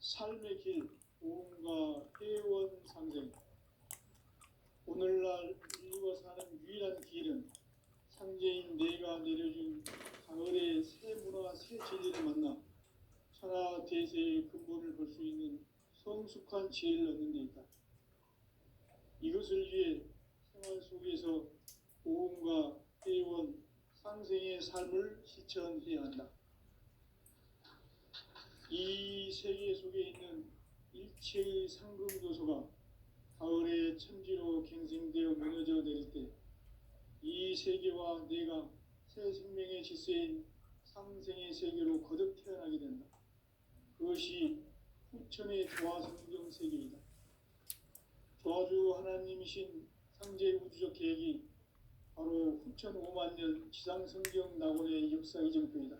삶의 길, 보험과 회원 상생. 오늘날 인류가 사는 유일한 길은 상제인 내가 내려준 가을의 새 문화, 새 진리를 만나 천하 대세의 근본을 볼 수 있는 성숙한 지혜를 얻는 데 있다. 이것을 위해 생활 속에서 보험과 회원, 상생의 삶을 실천해야 한다. 이 세계 속에 있는 일체의 상금교소가 가을의 천지로 갱생되어 무너져 내릴 때 이 세계와 내가 새 생명의 질서인 상생의 세계로 거듭 태어나게 된다. 그것이 후천의 조화성경 세계이다. 조화주 하나님이신 상제 우주적 계획이 바로 후천 5만 년 지상성경 낙원의 역사 이정표이다.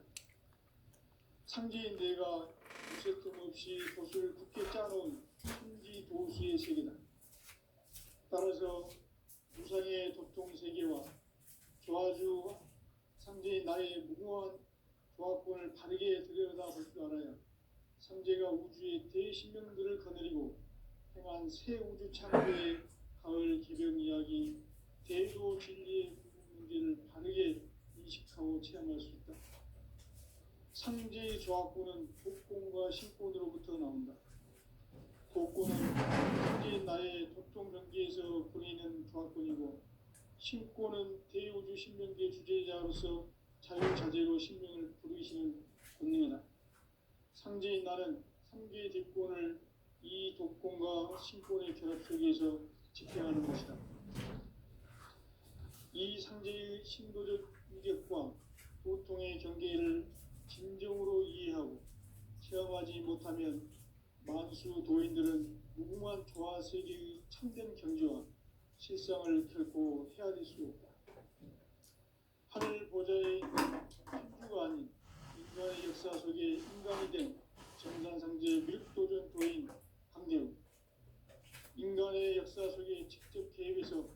상제인 내가 무쇠 틈 없이 도수를 굳게 짜놓은 천지 도수의 세계다. 따라서 무상의 도통 세계와 조화주 상제인 나의 무궁한 조화권을 바르게 들여다볼 줄 알아야 상제가 우주의 대신명들을 거느리고 행한 새 우주 창조의 가을 개벽 이야기, 대도 진리의 문제를 바르게 인식하고 체험할 수 있다. 상제의 조화권은 복권과 신권으로부터 나온다. 복권은 상제인 나의 도통 경계에서 보이는 조화권이고, 신권은 대우주 신명계 주제자로서 자유자재로 신명을 부르시는 권능이다. 상제인 나는 3개의 뒷권을 이 독권과 신권의 결합 속에서 집행하는 것이다. 이 상제의 신도적 위력과 도통의 경계를 진정으로 이해하고 체험하지 못하면 만수 도인들은 무궁한 조화 세계의 참된 경지와 실상을 결코 헤아릴 수 없다. 하늘 보좌의 천주가 아닌 인간의 역사 속에 인간이 된 정산상제 미륵도전 도인 강대우, 인간의 역사 속에 직접 개입해서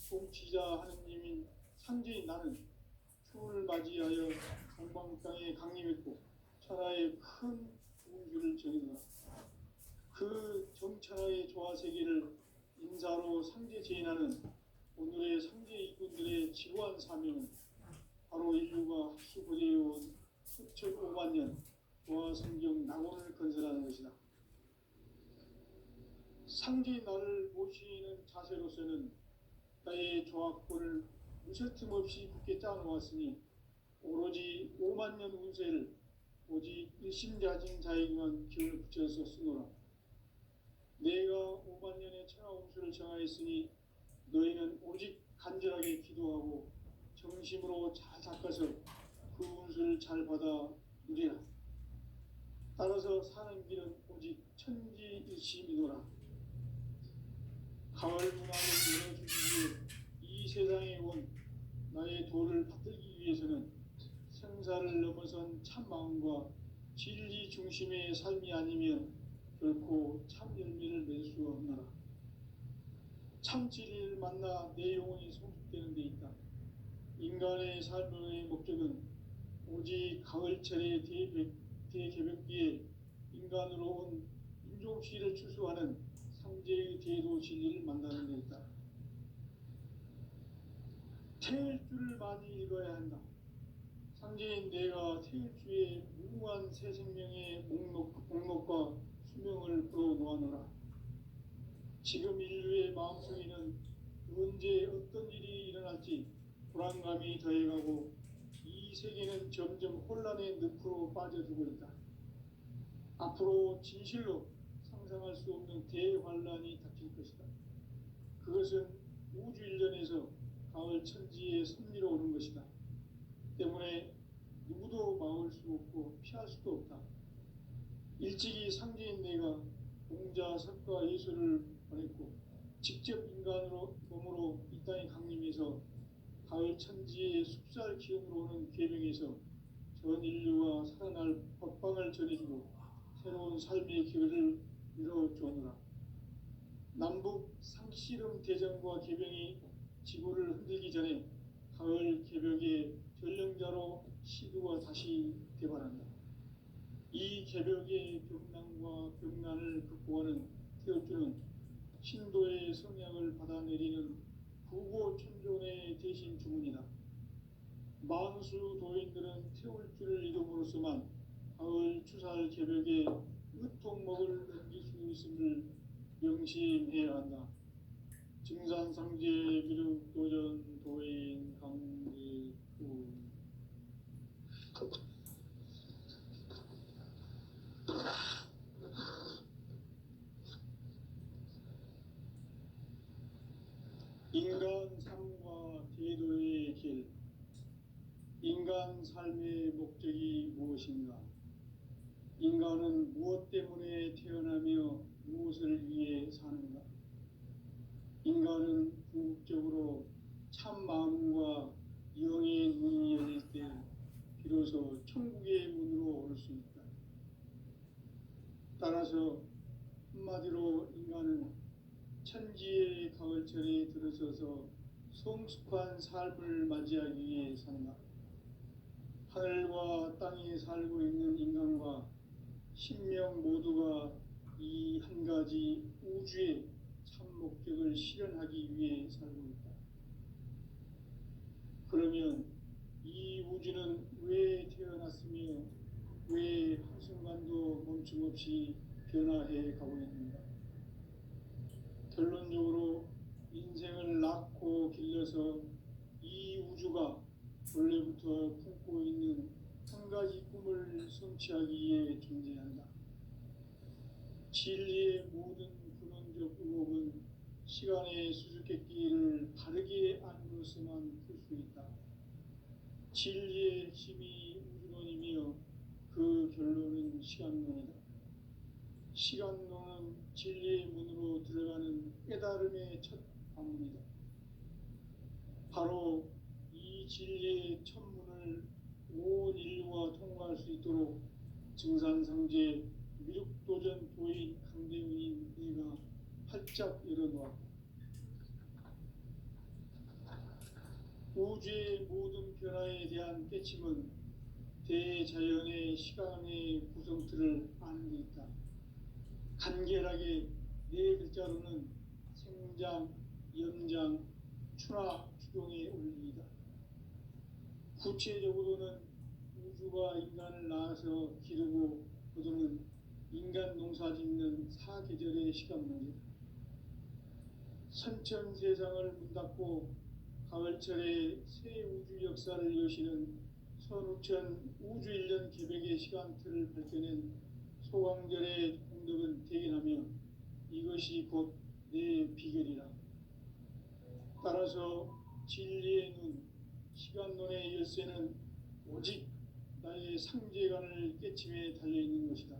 통치자 하느님인 상제인 나는 추운을 맞이하여 동방 땅에 강림했고 천하의 큰 우주를 전이노라. 그 정천하의 조화세계를 인사로 상제 제인하는 오늘의 상제 이군들의 지구한 사명은 바로 인류가 합수고대해온 수천 5만 년 조화성경 낙원을 건설하는 것이다. 상제인 나를 모시는 자세로서는 나의 조화권을 무쇠틈 없이 굳게 짜놓았으니 오로지 5만 년 운세를 오직 일심자진 자에게만 기운을 붙여서 쓰노라. 내가 5만 년의 천하 운수를 정하였으니 너희는 오직 간절하게 기도하고 정심으로 잘 닦아서 그 운수를 잘 받아 누리라. 따라서 사는 길은 오직 천지일심이노라. 가을 문화를 열어주기 위해 이 세상에 온 나의 도를 받들기 위해서는 생사를 넘어선 참 마음과 진리 중심의 삶이 아니면 결코 참 열매를 맺을 수 없노라. 참 진리를 만나 내 영혼이 성숙되는 데 있다. 인간의 삶의 목적은 오직 가을철의 대개벽기에 인간으로 온 인종시를 추수하는 상제의 대도 진리를 만나는 데 있다. 태일주를 많이 읽어야 한다. 상제인 내가 태일주의 무궁한 새 생명의 목록과 수명을 풀어놓아노라. 지금 인류의 마음속에는 언제 어떤 일이 일어날지 불안감이 더해가고 이 세계는 점점 혼란의 늪으로 빠져들고 있다. 앞으로 진실로 상상할 수 없는 대환란이 닥칠 것이다. 그것은 우주 일전에서 가을 천지의 섭리로 오는 것이다. 때문에 누구도 막을 수 없고 피할 수도 없다. 일찍이 상제인 내가 공자, 석가, 예수를 보냈고 직접 인간으로 몸으로 이 땅에 강림해서 가을 천지의 숲살 기운으로 오는 계명에서 전 인류가 살아날 법방을 전해주고 새로운 삶의 길을 열어주었노라. 남북 상씨름 대전과 계병이 지구를 흔들기 전에 가을 개벽의 전령자로 시도가 다시 개발한다. 이 개벽의 벽난과 벽난을 극복하는 태울주는 신도의 성약을 받아내리는 부고천존의 대신 주문이다. 만수 도인들은 태울주를 이름으로서만 가을 추살 개벽에 으통목을 넘길 수 있음을 명심해야 한다. 증산상제 미륵도전 도인 강대구. 인간 삶과 제도의 길. 인간 삶의 목적이 무엇인가? 인간은 무엇 때문에 태어나며 무엇을 위해 사는가? 인간은 궁극적으로 참 마음과 영의 눈이 열릴 때 비로소 천국의 문으로 올 수 있다. 따라서 한마디로 인간은 천지의 가을철에 들어서서 성숙한 삶을 맞이하기 위해 산다. 하늘과 땅에 살고 있는 인간과 신명 모두가 이 한 가지 우주의 참 목적을 실현하기 위해 살고 있다. 그러면 이 우주는 왜 태어났으며 왜 한순간도 멈춤없이 변화해 가고 있는가? 결론적으로 인생을 낳고 길러서 이 우주가 원래부터 품고 있는 한 가지 꿈을 성취하기 위해 존재한다. 진리의 모든 근원적 의혹은 시간의 수수께끼를 바르게 안으로서만 풀 수 있다. 진리의 핵심이 우주론이며 그 결론은 시간론이다. 시간론은 진리의 문으로 들어가는 깨달음의 첫 방문이다. 바로 이 진리의 첫 문을 온 인류가 통과할 수 있도록 증산상제 미륵도전 도인 강대훈인 내가 활짝 열어놓았다. 우주의 모든 변화에 대한 깨침은 대자연의 시간의 구성틀을 아는 데 있다. 간결하게 네 글자로는 생장, 연장, 추나 추동의 원리이다. 구체적으로는 우주가 인간을 낳아서 기르고 거두는 인간 농사 짓는 사계절의 시간 문제다. 선천 세상을 문 닫고 가을철에 새 우주 역사를 여시는 선우천 우주 1년 개벽의 시간틀을 밝혀낸 소강절의 공덕은 대견하며 이것이 곧 내 비결이라. 따라서 진리의 눈, 시간론의 열쇠는 오직 나의 상제관을 깨침에 달려있는 것이다.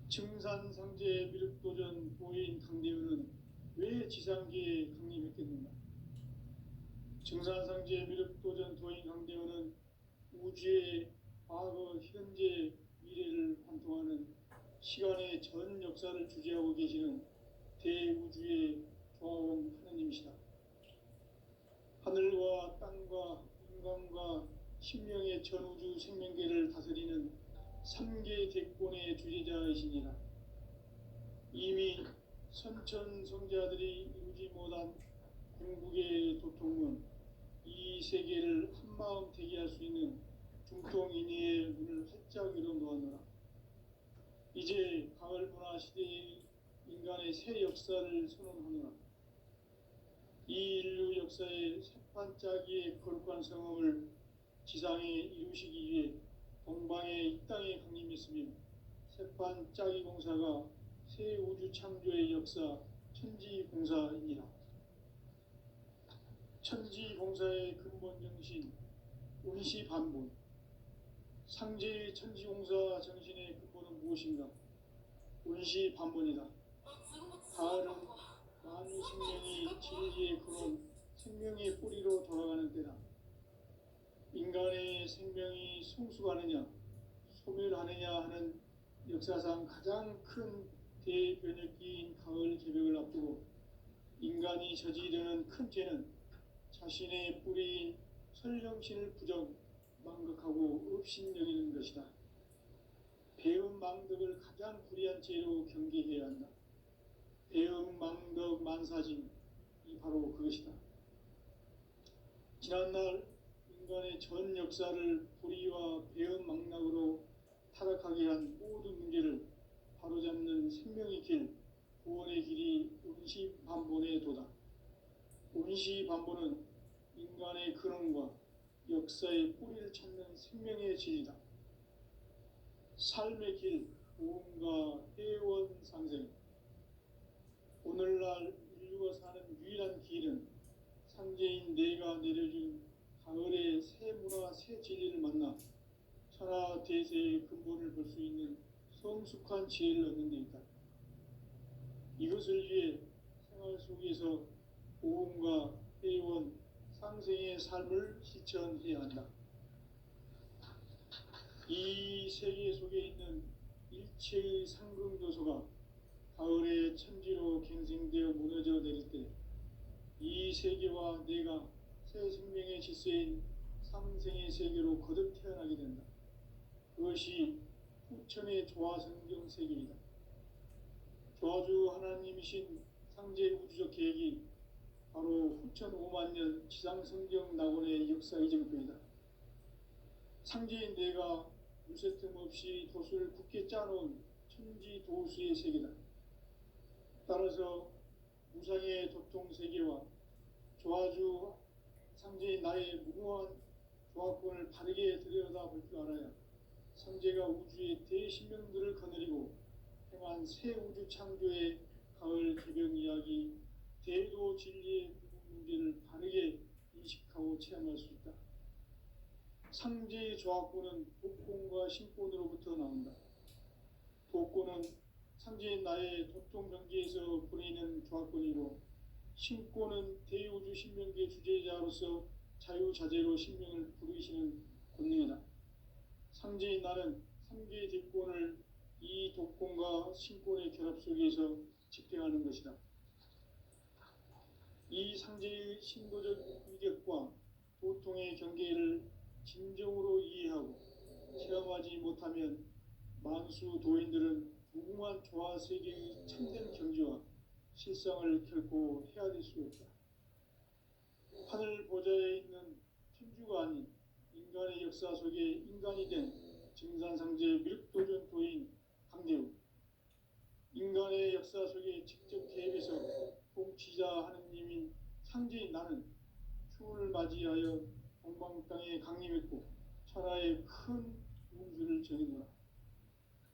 증산상제 미륵도전 보인 강대훈은 왜 지상계에 강림했겠는가? 증산상제 미륵도전 도인 강대훈은 우주의 과거, 현재, 미래를 관통하는 시간의 전 역사를 주재하고 계시는 대우주의 조화원 하느님이시다. 하늘과 땅과 인간과 신명의 전우주 생명계를 다스리는 3개 대권의 주재자이시니라. 이미 선천성자들이 이루지 못한 궁극의 도통은 이 세계를 한마음 되게 할 수 있는 중통인의의 문을 활짝 열어놓았노라. 이제 가을 문화 시대의 인간의 새 역사를 선언하노라. 이 인류 역사의 새판짜기의 거룩한 성험을 지상에 이루시기 위해 동방의 이 땅에 강림했으며 새판짜기 공사가 새 우주 창조의 역사 천지공사이니라. 천지공사의 근본 정신 운시반본. 상제의 천지공사 정신의 근본은 무엇인가? 운시반본이다. 가을은 만유 생명이 진리의 근원, 생명의 뿌리로 돌아가는 때다. 인간의 생명이 성숙하느냐, 소멸하느냐 하는 역사상 가장 큰 대변혁기인 가을 개벽을 앞두고 인간이 저지르는 큰 죄는 자신의 뿌리인 설령신을 부정, 망각하고 업신여기는 것이다. 배음 망덕을 가장 불의한 죄로 경계해야 한다. 배음 망덕 만사진, 이 바로 그것이다. 지난날 인간의 전 역사를 불의와 배음 망락으로 타락하게 한 모든 문제를 바로잡는 생명의 길, 구원의 길이 운시반본의 도다. 운시반본은 인간의 근원과 역사의 뿌리를 찾는 생명의 진리다. 삶의 길, 구원과 회원 상생. 오늘날 인류가 사는 유일한 길은 상제인 내가 내려준 가을의 새 문화, 새 진리를 만나 천하 대세의 근본을 볼 수 있는 성숙한 지혜를 얻는 데 있다. 이것을 위해 생활 속에서 보험과 회원, 상생의 삶을 실천해야 한다. 이 세계 속에 있는 일체의 상승조소가 가을의 천지로 갱생되어 무너져 내릴 때 이 세계와 내가 새 생명의 질서인 상생의 세계로 거듭 태어나게 된다. 그것이 후천의 조화성경 세계이다. 조화주 하나님이신 상제 우주적 계획이 바로 후천 5만 년 지상성경 낙원의 역사 이정표이다. 상제인 내가 유세 틈 없이 도수를 굳게 짜놓은 천지 도수의 세계다. 따라서 무상의 도통 세계와 조화주 상제인 나의 무궁한 조화권을 바르게 들여다볼 줄 알아야 상제가 우주의 대신명들을 거느리고 행한 새 우주 창조의 가을 개병 이야기, 대도 진리의 문제를 바르게 인식하고 체험할 수 있다. 상제의 조화권은 독권과 신권으로부터 나온다. 독권은 상제인 나의 도통 경계에서 보내는 조화권이고, 신권은 대우주 신명계 주제자로서 자유자재로 신명을 부르시는 권능이다. 상제인 나는 상계의 뒷권을 이 독권과 신권의 결합 속에서 집행하는 것이다. 이 상제의 신도적 위격과 도통의 경계를 진정으로 이해하고 체험하지 못하면 만수 도인들은 무궁한 조화세계의 참된 경지와 실상을 결코 헤아릴 수 없다. 하늘 보좌에 있는 천주가 아닌 인간의 역사 속에 인간이 된 증산상제 미륵도전 도인 강대우, 인간의 역사 속에 직접 개입해서 통치자 하느님인 상제인 나는 추운을 맞이하여 동방 땅에 강림했고 천하의 큰 운수를 전했노라.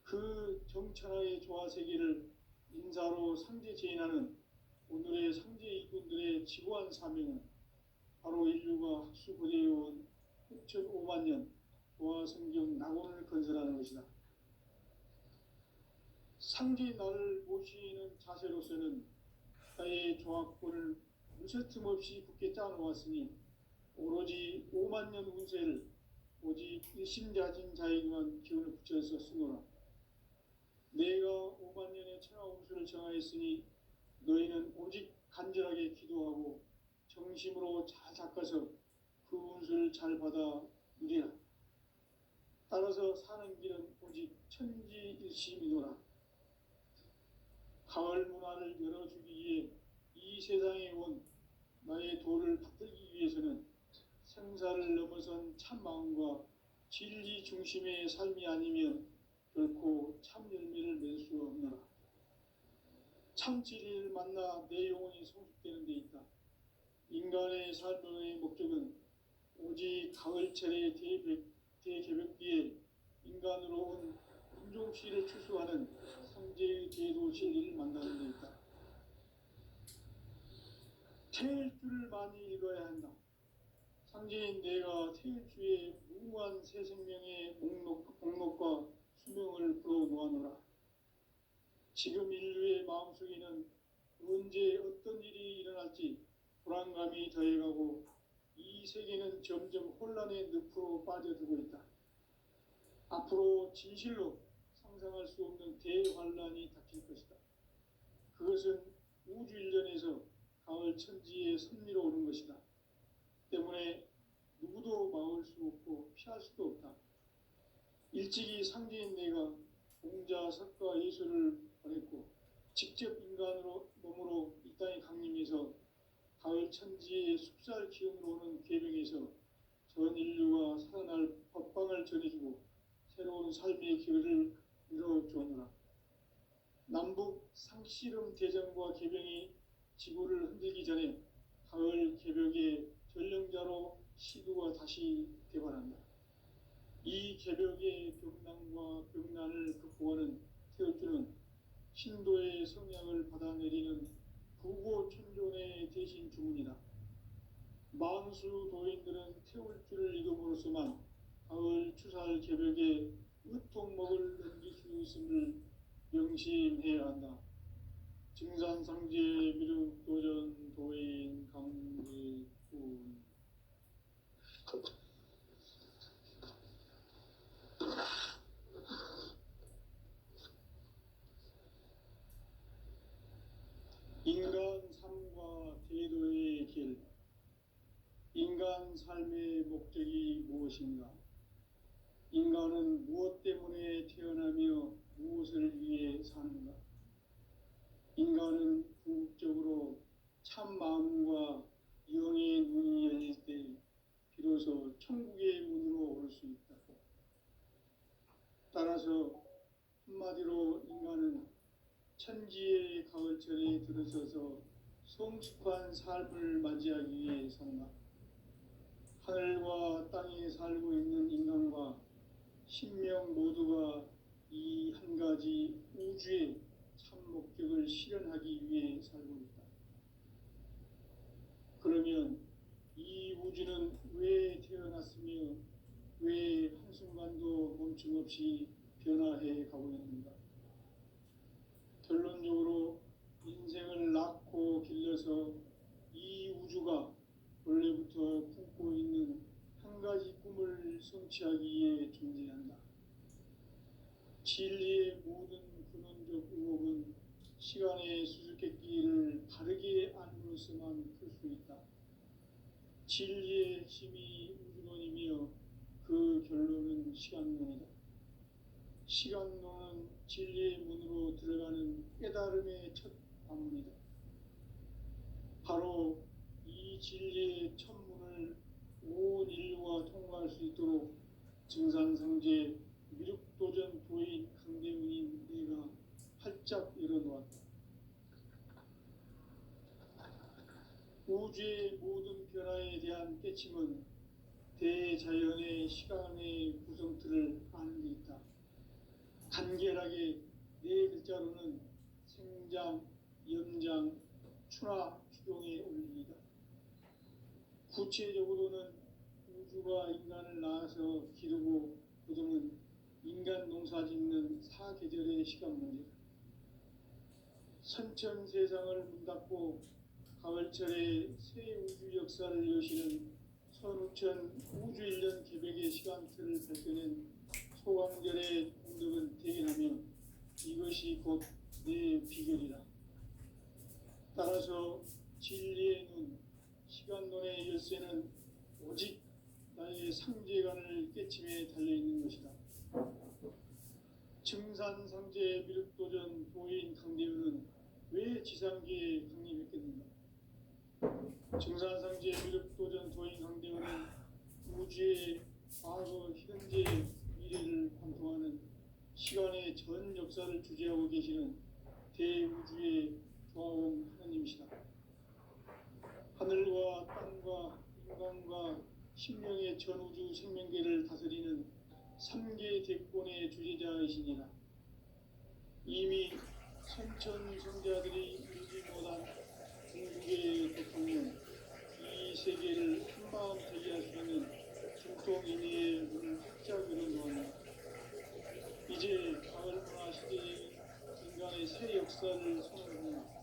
그 정천하의 조화세계를 인사로 상제 제인하는 오늘의 상제 이군들의 지고한 사명은 바로 인류가 학수고대해온 6,5만 년 조화성경 낙원을 건설하는 것이다. 상제 나를 모시는 자세로서는 나의 조화권을 무쇠틈 없이 굳게 짜놓았으니 오로지 5만 년 운세를 오직 일심자진 자에게만 기운을 붙여서 쓰노라. 내가 5만 년의 천하 운수를 정하였으니 너희는 오직 간절하게 기도하고 정심으로 잘 닦아서 그 운수를 잘 받아 누리라. 따라서 사는 길은 오직 천지일심이노라. 가을 문화를 열어주기 위해 이 세상에 온 나의 도를 받들기 위해서는 생사를 넘어선 참 마음과 진리 중심의 삶이 아니면 결코 참 열매를 맺을 수 없노라. 참 진리를 만나 내 영혼이 성숙되는 데 있다. 인간의 삶의 목적은 오직 가을철의 대개벽기에 인간으로 온 인종시를 추수하는 상제의 대도 진리를 만나는 데 있다. 태일주를 많이 읽어야 한다. 상제인 내가 태일주의 무궁한 새 생명의 목록과 수명을 불어놓아노라. 지금 인류의 마음속에는 언제 어떤 일이 일어날지 불안감이 더해가고 이 세계는 점점 혼란의 늪으로 빠져들고 있다. 앞으로 진실로 상상할 수 없는 대환란이 닥칠 것이다. 그것은 우주 일련에서 가을 천지의 섭리로 오는 것이다. 때문에 누구도 막을 수 없고 피할 수도 없다. 일찍이 상제인 내가 석과 예수를 보냈고 직접 인간으로 몸으로 이 땅에 강림해서 가을 천지의 숲살 기운으로 오는 계명에서 전 인류가 살아날 법방을 전해주고 새로운 삶의 기회를 이뤄주었노라. 남북 상씨름 대전과 계명이 지구를 흔들기 전에 가을 개벽의 전령자로 시두가 다시 대발한다. 이 개벽의 병난과 병난을 극복하는 태울주는 신도의 성량을 받아내리는 부고천존의 대신 주문이다. 만수 도인들은 태울주를 이름으로서만 가을 추살 개벽에 으통먹을 넘길 수 있음을 명심해야 한다. 증산상제 미륵도전 도인 강제군 인간 삶과 대도의 길. 인간 삶의 목적이 무엇인가? 인간은 무엇 때문에 태어나며 무엇을 위해 사는가? 인간은 궁극적으로 참 마음과 영의 눈이 열릴 때 비로소 천국의 문으로 오를 수 있다. 따라서 한마디로 인간은 천지의 가을철에 들어서서 성숙한 삶을 맞이하기 위해 산다. 하늘과 땅에 살고 있는 인간과 신명 모두가 이 한 가지 우주의 참 목적을 실현하기 위해 살고 있다. 그러면 이 우주는 왜 태어났으며 왜 한순간도 멈춤 없이 변화해 가고 있는가? 결론적으로 인생을 낳고 길러서 이 우주가 원래부터 품고 있는 한 가지 꿈을 성취하기 위해 존재한다. 진리의 모든 근원적 의혹은 시간의 수수께끼를 바르게 안으로서만 풀 수 있다. 진리의 핵심이 우주론이며 그 결론은 시간론이다. 시간론은 진리의 문으로 들어가는 깨달음의 첫 관문이다. 바로 이 진리의 첫 문을 온 인류가 통과할 수 있도록 증산상제 미륵도전 도인 강대문인 내가 활짝 열어놓았다. 우주의 모든 변화에 대한 깨침은 대자연의 시간의 구성틀을 아는 데 있다. 간결하게 네 글자로는 생장, 염장, 추나 추동의 원리이다. 구체적으로는 우주가 인간을 낳아서 기르고 거두는 인간 농사 짓는 사계절의 시간 문제다. 선천 세상을 문 닫고 가을철에 새 우주 역사를 여시는 선우천 우주 1년 개벽의 시간틀을 밝혀낸 소강절의 공덕은 대견하며 이것이 곧 내 비결이다. 따라서 진리의 눈, 시간론의 열쇠는 오직 나의 상제관을 깨침에 달려있는 것이다. 증산상제 미륵도전 도인 강대우는 왜 지상계에 강림했겠는가? 증산상제 미륵도전 도인 강대우는 우주의 과거, 현재, 미래를 관통하는 시간의 전 역사를 주재하고 계시는 대우주의 조화원 하나님이시다. 하늘과 땅과 인간과 신명의 전우주 생명계를 다스리는 3계 대권의 주재자이시니라. 이미 선천성자들이 이루지 못한 중국의 대통령, 이 세계를 한마음 되게 할 수 있는 중통인의의 문을 활짝 열어놓았다. 이제 가을 문화 시대의 인간의 새 역사를 선언합니다.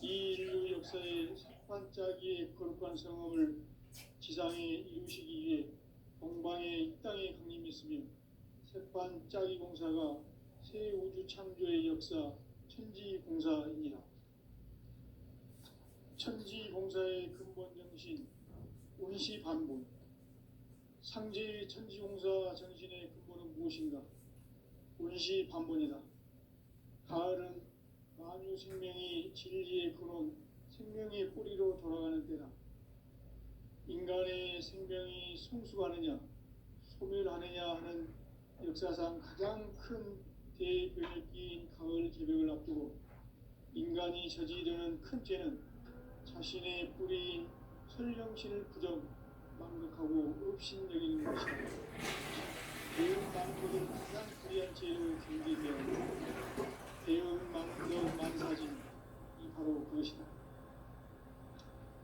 이 인류 역사의 석반짜기의 거룩한 성험을 지상에 이루시기 위해 동방에 이 땅에 강림했으며 색반짜기 공사가 새 우주 창조의 역사 천지공사입니다. 천지공사의 근본 정신 운시반본. 상제의 천지공사 정신의 근본은 무엇인가? 운시 반본이다. 가을은 만유 생명이 진리의 근원, 생명의 뿌리로 돌아가는 때다. 인간의 생명이 성숙하느냐, 소멸하느냐 하는 역사상 가장 큰 대변혁기인 가을 개벽을 앞두고 인간이 저지르는 큰 죄는 자신의 뿌리인 설령신을 부정, 망각하고 업신여기는 것이다. 배운 망보다 가장 불의한 죄로 경계되어 배운 망도 만사진이 바로 그것이다.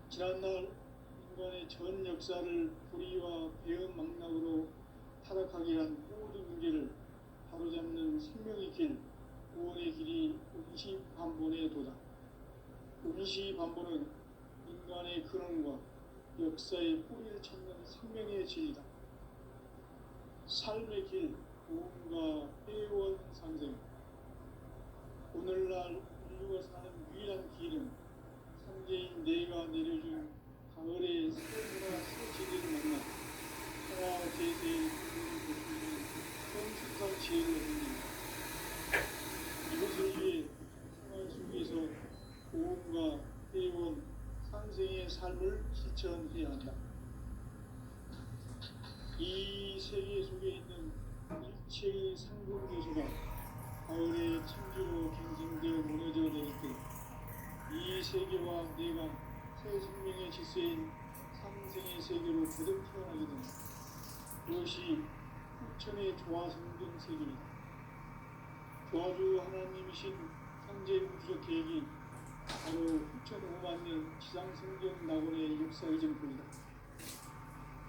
지난날 인간의 전 역사를 불의와 배은 망락으로 타락하게 한 모든 문제를 바로잡는 생명의 길, 구원의 길이 운시반본의 도다. 운시반본은 인간의 근원과 역사의 뿌리를 찾는 생명의 진리다. 삶의 길, 구원과 회원 상생. 오늘날 인류가 사는 유일한 길은 상제인 내가 내려준 가을의 새문화 새지리를 만나 평화 제세의 기분을 볼 수 있는 성숙한 지혜를 얻습니다. 이것을 위해 생활 속에서 고음과 회원, 상생의 삶을 실천해야 한다. 이 세계 속에 있는 일체의 상급 요소가 가을의 창조로 갱생되어 무너져 내릴 때 이 세계와 내가 새 생명의 질서인 상생의 세계로 거듭 태어나게 된다. 그것이 후천의 조화성경 세계입니다. 조화주 하나님이신 상제 우주적 계획이 바로 후천 5만 년 지상성경 낙원의 역사 이전입니다.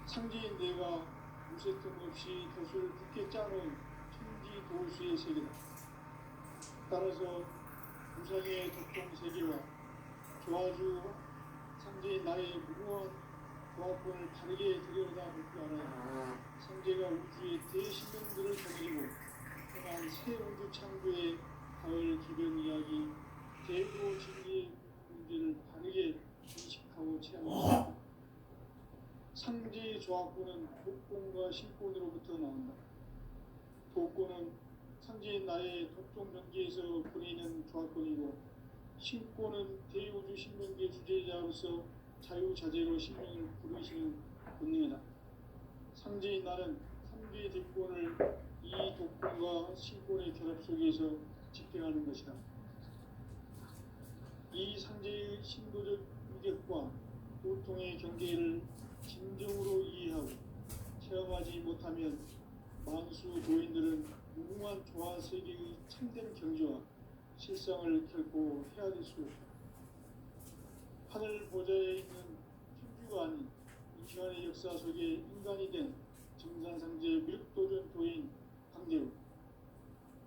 상제인 내가 무쇠틈 없이 돛을 굳게 짜놓은 천지 도수의 세계다. 따라서 우상의 독종 세계와 조화주 상제인 나의 무궁한 조합권을 바르게 들여다볼 줄 알아야 상제가 우주의 대신명들을 정해지고 떠난 새 우주 창조의 가을 기변 이야기, 대고 진리의 문제를 바르게 인식하고 체험합니다. 상제의 조합권은 독권과 신권으로부터 나온다. 독권은 상제인 나의 독종 전기에서 보내는 조합권이고 신권은 대우주 신명계 주제자로서 자유자재로 신명을 부르시는 본능이다. 상제인 나는 상제의 뒷권을 이 독권과 신권의 결합 속에서 집행하는 것이다. 이 상제의 신도적 위력과 고통의 경계를 진정으로 이해하고 체험하지 못하면 만수 도인들은 무궁한 조화 세계의 참된 경지와 실상을 결코 헤아릴 수 없다. 하늘 보좌에 있는 천주가 아닌 이 시간의 역사 속에 인간이 된 정산상제 밀도전 도인 강대우,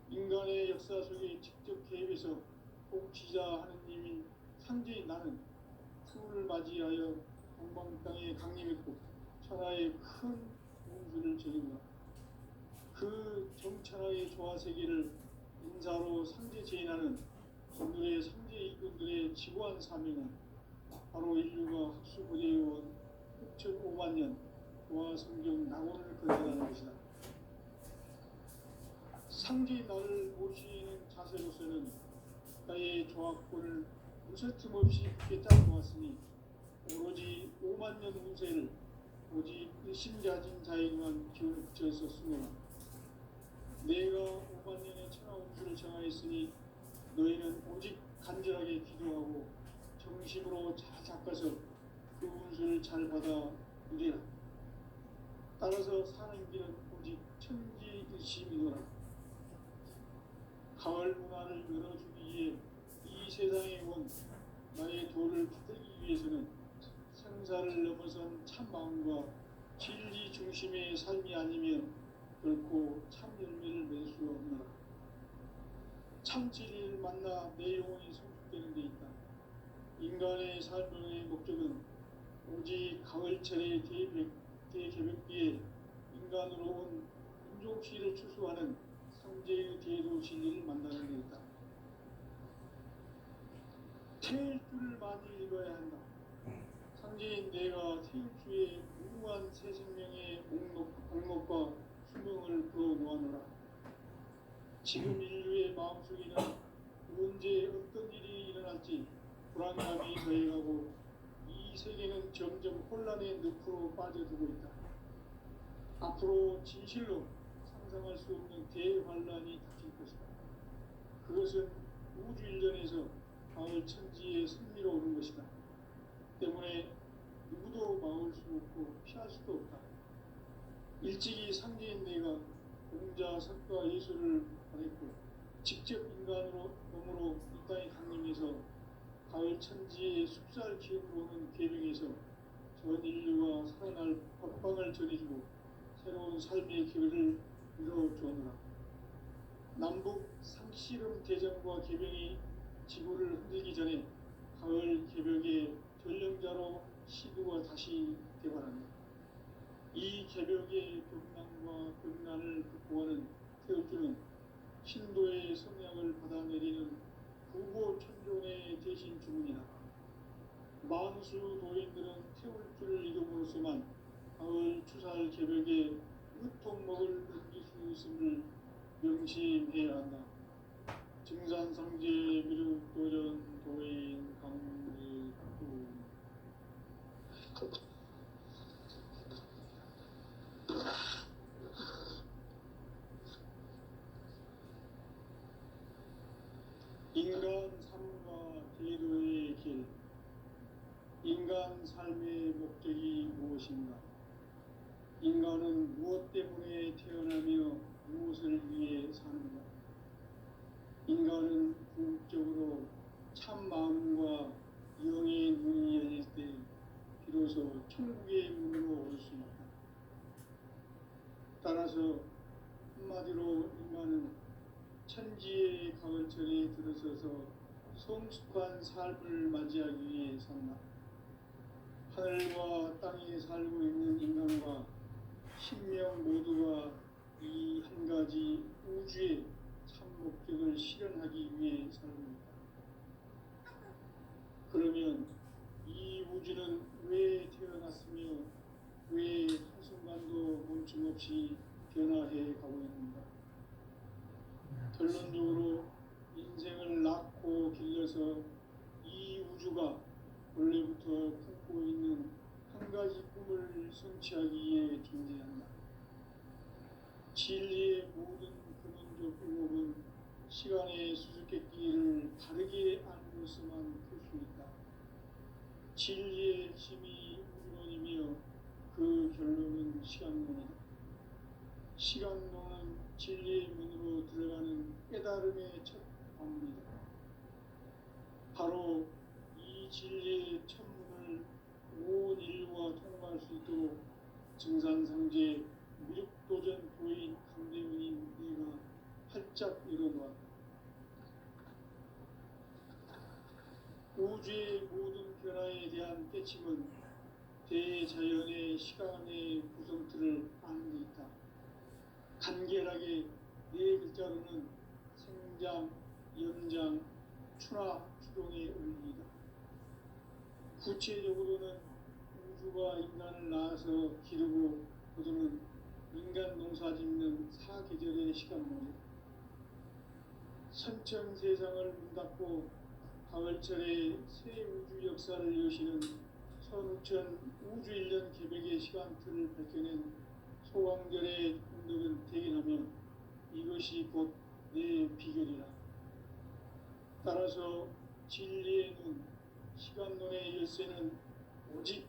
인간의 역사 속에 직접 개입해서 통치자 하느님인 상제인 나는 풍을 맞이하여 동방 땅에 강림했고 천하의 큰 공주를 저지르다. 그 정천하의 조화 세계를 인사로 상제 제인하는 오늘의 상제 일꾼들의 지고한 사명은 바로 인류가 학수고대해온 6,5만 년 조화 성경 낙원을 건설하는 것이다. 상제 나를 모시는 자세로서는 나의 조합권을 무쇠틈 없이 굳게 짜놓았으니 오로지 5만 년 운세를 오직 일심자진 자에게만 기운을 붙여서 쓰노라. 내가 5만 년의 천하 운수를 정하였으니 너희는 오직 간절하게 기도하고 정심으로 잘 닦아서 그 운수를 잘 받아 누리라. 따라서 사는 길은 오직 천지일심이노라. 가을 문화를 열어주기 위해 이 세상에 온 나의 도를 받들기 위해서는 생사를 넘어선 참마음과 진리 중심의 삶이 아니면 결코 참 열매를 맺을 수 없노라. 참 진리를 만나 내 영혼이 성숙되는 데 있다. 인간의 삶의 목적은 오직 가을철의 대개벽기에 인간으로 온 민족시를 추수하는 상제의 대도 진리를 만나는 데 있다. 태일주를 많이 읽어야 한다. 상제인 내가 태일주의 무궁한 새 생명의 목록과 수명을 불어놓아노라. 지금 인류의 마음속에는 언제 어떤 일이 일어날지 불안감이 더해가고 이 세계는 점점 혼란의 늪으로 빠져들고 있다. 앞으로 진실로 상상할 수 없는 대환란이 닥칠 것이다. 그것은 우주 일련에서 가을 천지의 승리로 오는 것이다. 때문에 누구도 막을 수 없고 피할 수도 없다. 일찍이 상제인 내가 공자, 석가, 예수를 보냈고 직접 인간으로 몸으로 이 땅에 강림해서 가을 천지의 숲살 기운으로 오는 계명에서 전 인류가 살아날 법방을 전해주고 새로운 삶의 길을 이뤄주었노라. 남북 상씨름 대전과 개병이 지구를 흔들기 전에 가을 개벽의 전령자로 시두가 다시 대발한다. 이 개벽의 벽난과 벽난을 극복하는 태울주는 신도의 성약을 받아내리는 구보 천존의 대신 주문이다. 만수 도인들은 태울주를 이름으로서만 가을 추살 개벽에 으통먹을 넘길 수 있음을 명심해야 한다. 증산상제 미륵도전 도인 강리구 인간 삶과 제도의 길. 인간 삶의 목적이 무엇인가? 인간은 무엇 때문에 태어나며 무엇을 위해 사는가? 인간은 궁극적으로 참 마음과 영의 문이 열릴 때 비로소 천국의 문으로 올 수 있다. 따라서 한마디로 인간은 천지의 가을철에 들어서서 성숙한 삶을 맞이하기 위해 산다. 하늘과 땅에 살고 있는 인간과 신명 모두가 이 한 가지 우주의 참 목적을 실현하기 위해 살고 있다. 그러면 이 우주는 왜 태어났으며 왜 한순간도 멈춤없이 변화해 가고 있는가? 결론적으로 인생을 낳고 길러서 이 우주가 원래부터 품고 있는 한 가지 꿈을 성취하기 위해 존재한다. 진리의 모든 근원적 의목은 시간의 수수께끼를 다르게 알고서만 풀 수 있다. 진리의 핵심이 우주론이며 그 결론은 시간론이다. 시간론은 진리의 문으로 들어가는 깨달음의 첫 방문이다. 바로 이 진리의 첫 문을 온 인류가 통과할 수 있도록 증산상제 미륵도전 도인 강대훈인 네가 활짝 열어놓았다. 우주의 모든 변화에 대한 깨침은 대자연의 시간의 구성틀을 아는 데 있다. 간결하게 네 글자로는 생장, 연장, 추나 추동의 원리이다. 구체적으로는 우주가 인간을 낳아서 기르고 거두는 인간 농사 짓는 사계절의 시간론이다. 선천 세상을 문닫고 가을철에 새 우주 역사를 여시는 선우천 우주일년 개벽의 시간틀을 밝혀낸 소강절의 운동을 대견하며 이것이 곧 내 비결이라. 따라서 진리의 눈, 시간론의 열쇠는 오직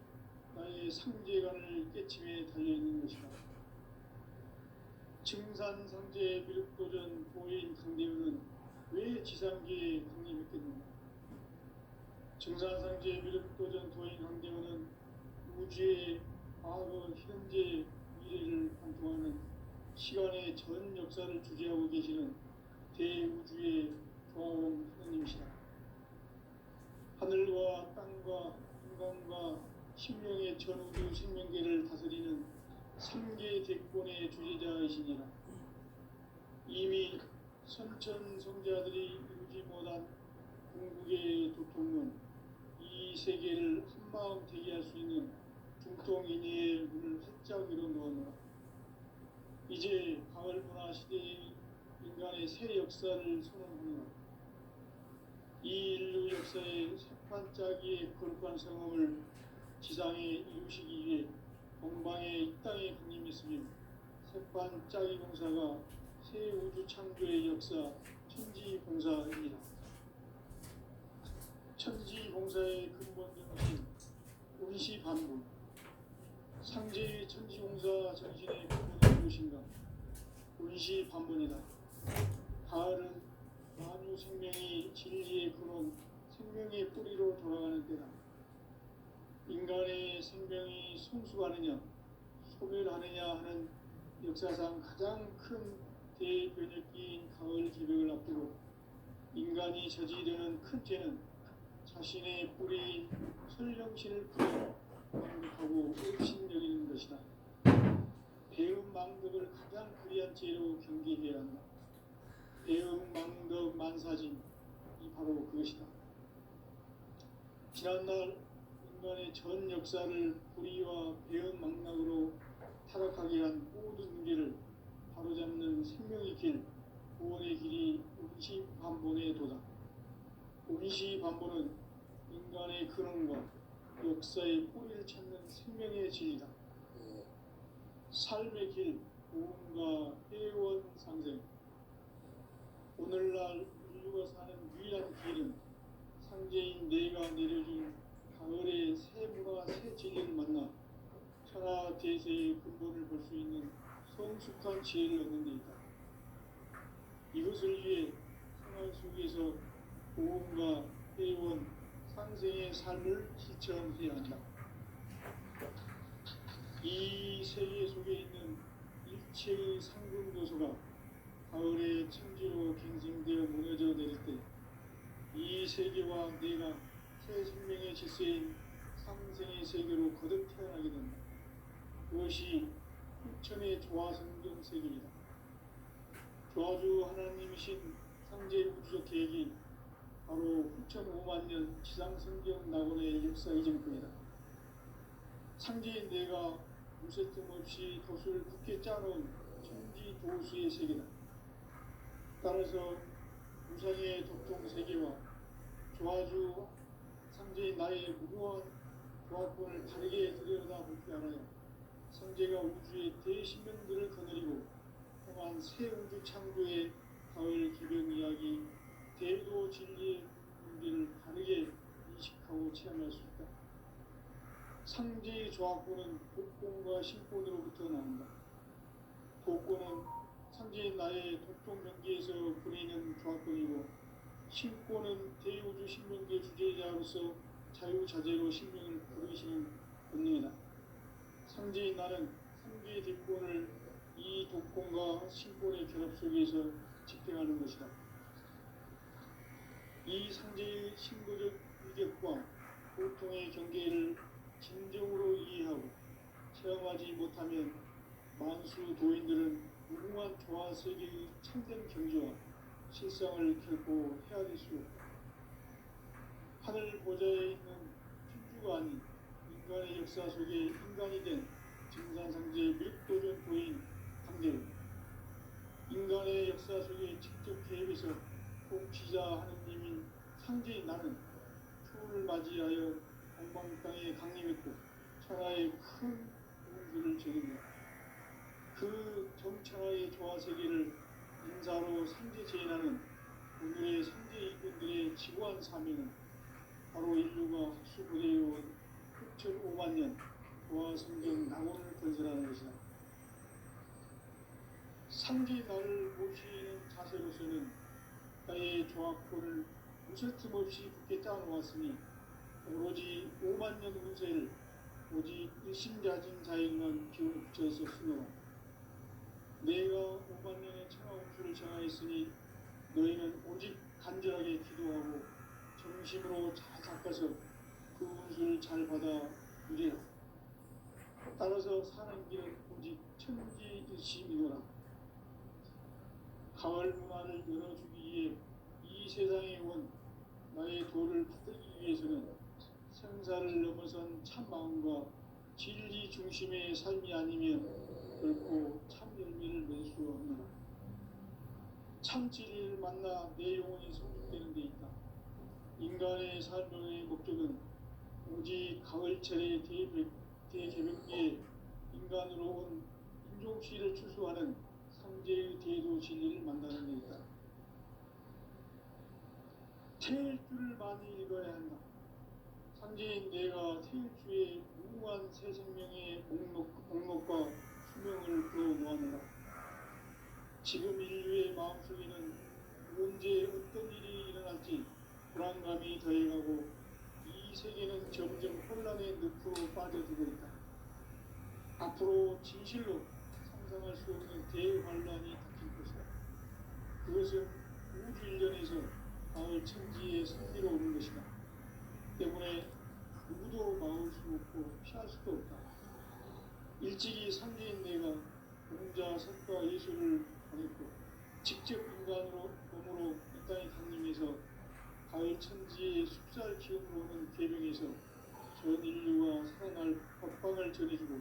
나의 상제관을 깨침에 달려있는 것이다. 증산상제 미륵도전 도인 강대훈은 왜 지상계에 강림했겠는가? 증산상제 미륵도전 도인 강대훈은 우주의 과거, 현재, 미래를 관통하는 시간의 전 역사를 주재하고 계시는 대우주의 조화원 하느님이시다. 하늘과 땅과 인간과 신명의 전우주 생명계를 다스리는 3계 대권의 주재자이시니라. 이미 선천성자들이 이루지 못한 궁극의 도통은 이 세계를 한마음 되게 할 수 있는 중통인의의 문을 활짝 열어놓았노라. 이제 가을 문화 시대의 인간의 새 역사를 선언합니다. 이 인류 역사의 새판짜기의 거룩한 성험을 지상에 이루시기 위해 동방의 이 땅에 군림했으며 새판짜기 공사가 새 우주 창조의 역사 천지봉사입니다. 천지봉사의 근본 정신 운시반분. 상제의 천지공사 정신의 근본은 무엇인가? 운시반분이다. 가을은 만유 생명이 진리의 근원, 생명의 뿌리로 돌아가는 때다. 인간의 생명이 성숙하느냐, 소멸하느냐 하는 역사상 가장 큰 대변혁기인 가을 기백을 앞두고 인간이 저지르는 큰 죄는 자신의 뿌리인 설령신을 부여 망독하고 업신여기는 것이다. 배은망덕을 가장 불의한 죄로 경계해야 한다. 배은망덕 만사진이 바로 그것이다. 지난날 인간의 전 역사를 불의와 배은망락으로 타락하게 한 모든 문제를 바로잡는 생명의 길, 구원의 길이 운시반본의 도다. 운시반본은 인간의 근원과 역사의 뿌리를 찾는 생명의 진리다. 삶의 길, 구원과 회원 상생. 오늘날 인류가 사는 유일한 길은 상제인 내가 내려준 가을의 새 문화, 새 진리를 만나 천하 대세의 근본을 볼 수 있는 성숙한 지혜를 얻는 데 있다. 이것을 위해 생활 속에서 구원과 회원, 상생의 삶을 실천해야 한다. 이 세계 속에 있는 일체의 상금도서가 가을의 천지로 갱생되어 무너져 내릴 때 이 세계와 내가 새 생명의 질서인 상생의 세계로 거듭 태어나게 된다. 그것이 후천의 조화성경 세계이다. 조화주 하나님이신 상제 우주적 계획이 바로 후천 5만 년 지상성경 낙원의 역사 이전뿐이다. 상제인 내가 무쇠뜸 없이 돛을 굳게 짜놓은 천지 도수의 세계다. 따라서 우상의 독종 세계와 조화주 상제인 나의 무고한 조화권을 다르게 들여다볼 줄 알아야 상제가 우주의 대신명들을 거느리고 행한 새 우주 창조의 가을 기병 이야기, 대도 진리의 문제를 다르게 인식하고 체험할 수 있다. 상제의 조화권은 독권과 신권으로부터 나온다. 독권은 상제인 나의 독종 명기에서 부리는 조화권이고 신권은 대우주 신명계 주제자로서 자유자재로 신명을 부르시는 권능이다. 상제인 나는 상계의 대권을 이 독권과 신권의 결합 속에서 집행하는 것이다. 이 상제의 신도적 위격과 고통의 경계를 진정으로 이해하고 체험하지 못하면 만수 도인들은 무궁한 조화 세계의 참된 경지와 실상을 결코 헤아릴 수 없다. 하늘 보좌에 있는 천주가 아닌 인간의 역사 속에 인간이 된 증산상제 밀도전 도인 강제로 인간의 역사 속에 직접 개입해서 통치자 하느님인 상제인 나는 추운을 맞이하여 동방 땅에 강림했고 천하의 큰 운수를 전했다. 그 정천하의 조화 세계를 인사로 상제 제인하는 오늘의 상제 일꾼들의 지고한 사명은 바로 인류가 학수고대해온 후천 5만 년 조화 성경 낙원을 건설하는 것이다. 상제 나를 모시는 자세로서는 나의 조화권을 무설틈 없이 굳게 짜놓았으니 오로지 5만 년 운세를 오직 일심자진 자에게만 기운을 붙여서 수놓아 내가 5만 년의 천하 운수를 정하였으니 너희는 오직 간절하게 기도하고 정심으로 잘 닦아서 그 운수를 잘 받아 누리라. 따라서 사는 길은 오직 천지일심이노라. 가을 문화를 열어주기 위해 이 세상에 온 나의 도를 받들기 위해서는 생사를 넘어선 참마음과 진리 중심의 삶이 아니면 결코 참 열매를 맺을 수 없노라. 참 진리를 만나 내 영혼이 성숙되는 데 있다. 인간의 삶의 목적은 오직 가을철의 대개벽기에 인간으로 온 인종시를 추수하는 상제의 대도 진리를 만나는 데 있다. 태일주를 많이 읽어야 한다. 상제인 내가 태일주의 무한 새 생명의 목록과 수명을 풀어모아노라. 지금 인류의 마음속에는 언제 어떤 일이 일어날지 불안감이 더해가고 이 세계는 점점 혼란의 늪으로 빠져들고 있다. 앞으로 진실로 상상할 수 없는 대환란이 닥칠 것이다. 그것은 우주 일련에서 가을 천지의 승리로 오는 것이다. 때문에 누구도 막을 수 없고 피할 수도 없다. 일찍이 상제인 내가 공자, 석가, 예수를 보냈고 직접 인간으로 몸으로 이 땅에 강림해서 가을 천지의 숲살 기운으로 오는 계명에서 전 인류가 살아날 법방을 전해주고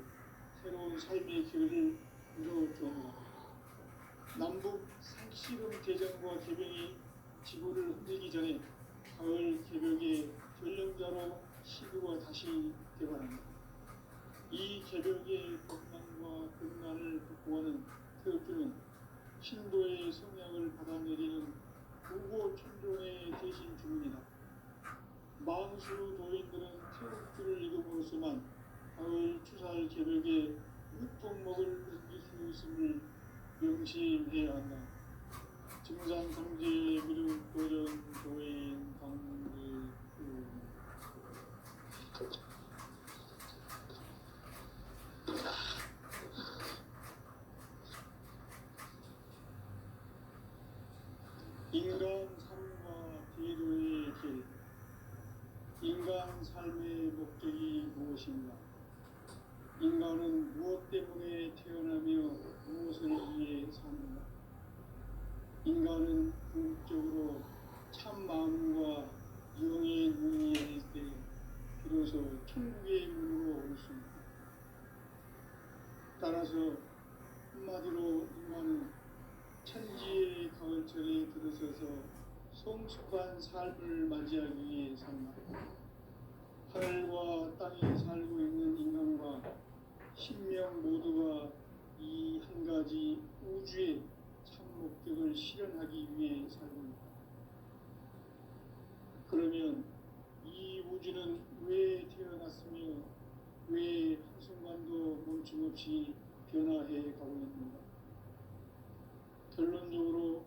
새로운 삶의 길을 열어주었노라. 남북 상씨름 대전과 개병이 지구를 흔들기 전에 가을 개벽의 전령자로 시드가 다시 개발합니다. 이 개벽의 겁난과 극난을 극복하는 태극주는 신도의 성향을 받아내리는 부고 천존의 대신 주문이다. 망수 도인들은 태극주를 읽음으로써만 가을 추살 개벽의 으통목을 넘길 수 있음을 명심해야 한다. 증산상제 미륵 도전 도인 강제 인간 삶과 대도의 길. 인간 삶의 목적이 무엇인가? 인간은 무엇 때문에 태어나며 무엇을 위해 사는가? 인간은 궁극적으로 참 마음과 영의 눈이 열릴 때 비로소 천국의 문으로 올 수 있다. 따라서 한마디로 인간은 천지의 가을철에 들어서서 성숙한 삶을 맞이하기 위해 산다. 하늘과 땅에 살고 있는 인간과 신명 모두가 이 한 가지 우주의 참 목적을 실현하기 위해 살고 있다. 그러면 이 우주는 왜 태어났으며 왜 한순간도 멈춤없이 변화해 가고 있는가? 결론적으로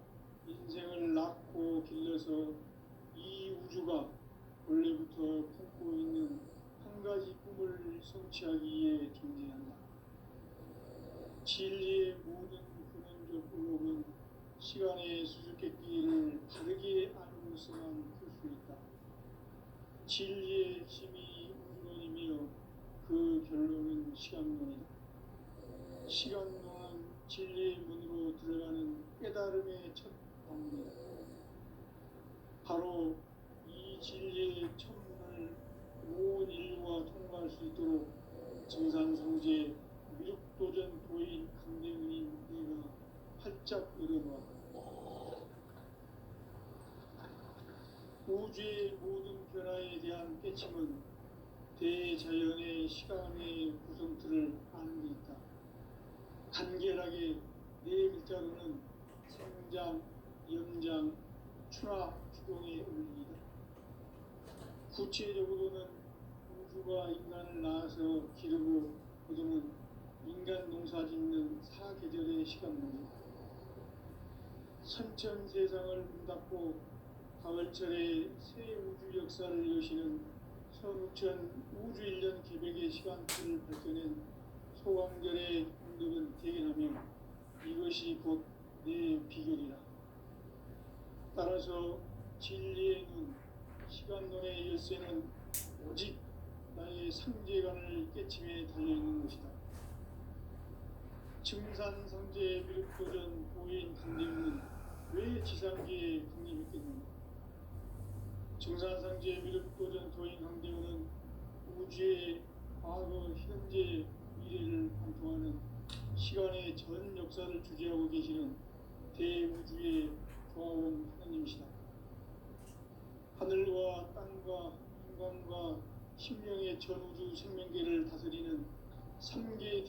인생을 낳고 길러서 이 우주가 원래부터 품고 있는 한 가지 꿈을 성취하기 위해 존재한다. 진리의 모든 근원적 의혹은 시간의 수수께끼를 바르게 알고서만 풀 수 있다. 진리의 핵심이 우주론이며 그 결론은 시간론이다. 시간론은 진리의 문으로 들어가는 깨달음의 첫 방문이다. 바로 이 진리의 첫문을 온 인류가 통과할 수 있도록 증산상제 미륵도전 도인 강대문인 내가 활짝 열어놓았다. 우주의 모든 변화에 대한 깨침은 대자연의 시간의 구성틀을 아는 데 있다. 간결하게 네 글자로는 생장, 연장, 추나 추동의 의미이다. 구체적으로는 우주가 인간을 낳아서 기르고 거두는 인간 농사 짓는 사계절의 시간론이다. 선천 세상을 문닫고 가을철에 새 우주 역사를 여시는 선우천 우주 1년 개벽의 시간틀을 밝혀낸 소강절의 공덕은 대견하며 이것이 곧 내 비결이라. 따라서 진리의 눈, 시간론의 열쇠는 오직 나의 상제관을 깨침에 달려있는 것이다. 증산상제 미륵도전 도인 강림은 왜 지상계에 강림했겠는가? 증산상제 미륵도전 도인 강림은 우주의 과거, 현재, 미래를 관통하는 시간의 전 역사를 주재하고 계시는 대우주의 구하온 하나님이시다. 하늘과 땅과 인간과 신명의 전우주 생명계를 다스리는 삼계